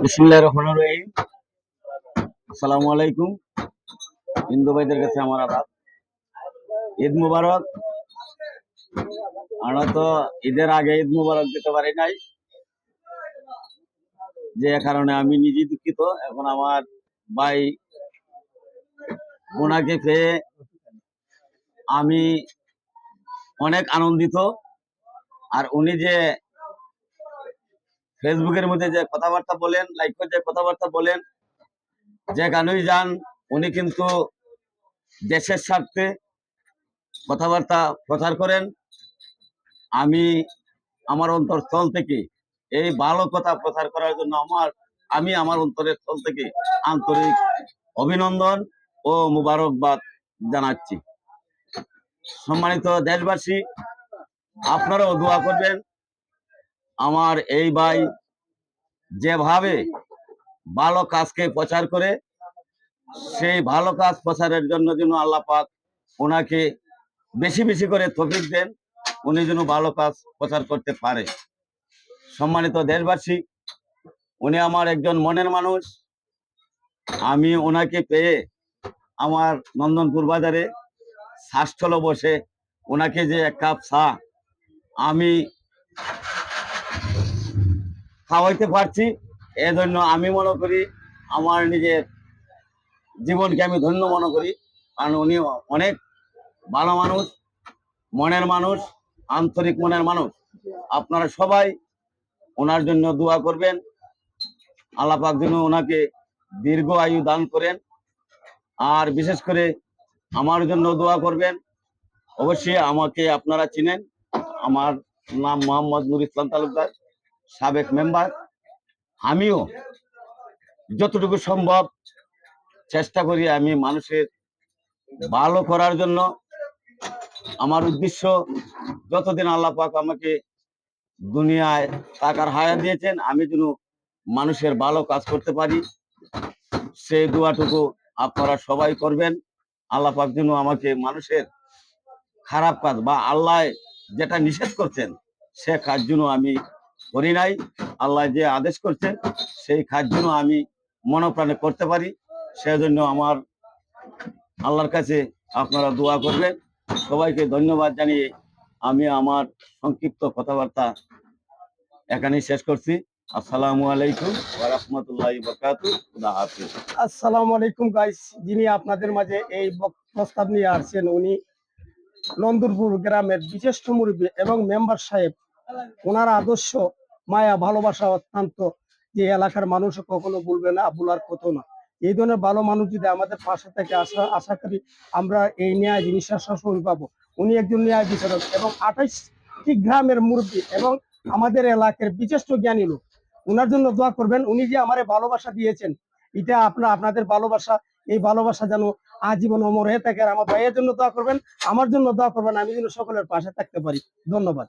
বিসমিল্লাহির রহমানির রহিম। আসসালামু আলাইকুম। হিন্দু ভাইদের কাছে আমার আদাব। ঈদ মুবারক। আমরা তো ঈদের আগে ঈদ মুবারক দিতে পারি নাই, যে কারণে আমি নিজে দুঃখিত। এখন আমার ভাই ওনাকে পেয়ে আমি অনেক আনন্দিত। আর উনি যে ফেসবুকের মধ্যে যে কথাবার্তা বলেন, লাইক যে কথাবার্তা বলেন, যেখানেই যান উনি কিন্তু দেশের স্বার্থে কথাবার্তা প্রচার করেন। আমি আমার অন্তরস্থল থেকে এই ভালো কথা প্রচার করার জন্য আমি আমার অন্তরের স্থল থেকে আন্তরিক অভিনন্দন ও মুবারকবাদ জানাচ্ছি। সম্মানিত দেশবাসী, আপনারাও দোয়া করবেন আমার এই ভাই যেভাবে ভালো কাজকে প্রচার করে, সেই ভালো কাজ প্রচারের জন্য যেন আল্লাহ পাক ওনাকে বেশি বেশি করে তৌফিক দেন, উনি যেন ভালো কাজ প্রচার করতে পারে। সম্মানিত দেশবাসী, উনি আমার একজন মনের মানুষ। আমি ওনাকে পেয়ে আমার নন্দনপুর বাজারে শ্বাসস্থল বসে ওনাকে যে এক কাপ চা আমি খাওয়াইতে পারছি, এজন্য আমি মনে করি আমার নিজের জীবনকে আমি ধন্য মনে করি। কারণ উনি অনেক ভালো মানুষ, মনের মানুষ, আন্তরিক মনের মানুষ। আপনারা সবাই ওনার জন্য দোয়া করবেন, আল্লাহ পাক যেন ওনাকে দীর্ঘ আয়ু দান করেন। আর বিশেষ করে আমার জন্য দোয়া করবেন। অবশ্যই আমাকে আপনারা চিনেন, আমার নাম মোহাম্মদ নুর ইসলাম তালুকদার, সাবেক মেম্বার। আমিও যতটুকু সম্ভব চেষ্টা করি আমি মানুষের ভালো করার জন্য। আমার উদ্দেশ্য, যতদিন আল্লাহ পাক আমাকে দুনিয়ায় টাকার হায়াত দিয়েছেন, আমি যেন মানুষের ভালো কাজ করতে পারি, সেই দোয়াটুকু আপনারা সবাই করবেন। আল্লাহ পাক যেন আমাকে মানুষের খারাপ কাজ বা আল্লাহ যেটা নিষেধ করছেন সে কাজ যেন আমি করি নাই, আল্লাহ যে আদেশ করছেন সেই কাজ যেন আমি মনপ্রাণে করতে পারি। সেজন্য আমার আল্লাহর কাছে আপনারা দোয়া করবেন। সবাইকে ধন্যবাদ জানিয়ে আমি আমার সংক্ষিপ্ত কথাবার্তা এখানেই শেষ করছি। আসসালামু আলাইকুম ওয়া রাহমাতুল্লাহি ওয়া বারাকাতুহু। খুদা হাফেজ। আসসালামু আলাইকুম গাইস। যিনি আপনাদের মাঝে এই প্রস্তাব নিয়ে আসছেন উনি নন্দনপুর গ্রামের বিশিষ্ট মুরব্বী এবং মেম্বার সাহেব। ওনার আদর্শ, মায়া, ভালোবাসা অত্যন্ত, যে এলাকার মানুষ কখনো ভুলবে না, ভুলার কথা না। এই ধরনের ভালো মানুষ যদি আমাদের পাশে থেকে আশা করি আমরা এই ন্যায় জিনিসটা সবসময় পাবো। উনি একজন ন্যায় বিচারক এবং 28টি গ্রামের মুরব্বী এবং আমাদের এলাকার বিশিষ্ট জ্ঞানী লোক। ওনার জন্য দোয়া করবেন। উনি যে আমারে ভালোবাসা দিয়েছেন, এটা আপনাদের ভালোবাসা, এই ভালোবাসা যেন আজীবন অমর হয়ে থাকে। আর আমার ভাইয়ের জন্য দোয়া করবেন, আমার জন্য দোয়া করবেন, আমি যেন সকলের পাশে থাকতে পারি। ধন্যবাদ।